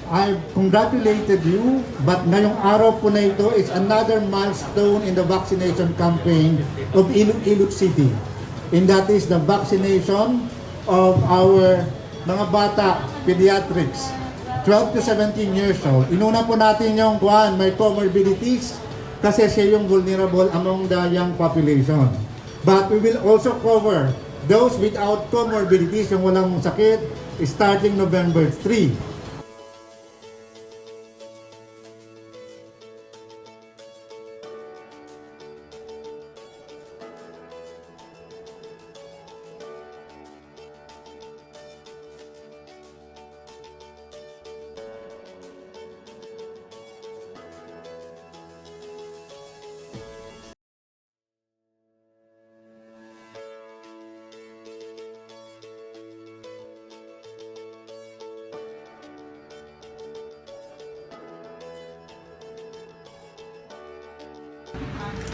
I congratulated you, but ngayong araw po na ito is another milestone in the vaccination campaign of Ilocos City. And that is the vaccination of our mga bata, pediatrics, 12 to 17 years old. Inuna po natin yung may comorbidities kasi siya yung vulnerable among the young population. But we will also cover those without comorbidities, yung walang sakit, starting November 3.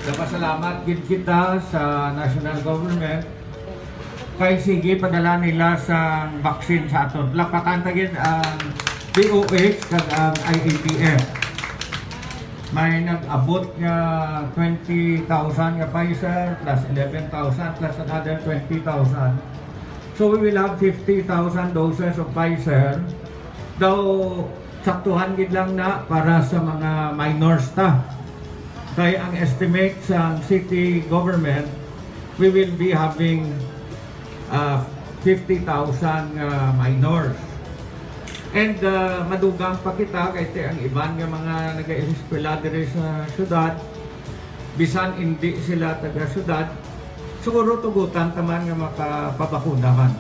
Napasalamat gid kita sa national government kay sige padala nila sa vaccine sa aton. Lapakan ta gid ang DOH kag ang IATF. May nag-abot nga 20,000 nga Pfizer plus 11,000 plus another 20,000. So we will have 50,000 doses of Pfizer. Daw saktuhan gid lang na para sa mga minors ta. Kaya ang estimate sa city government, we will be having 50,000 minors. And madugang pa kita kay ang iban nga mga nag-eskwela diri sa syudad, bisan hindi sila taga syudad, siguro tugutan taman nga makapabakuna man.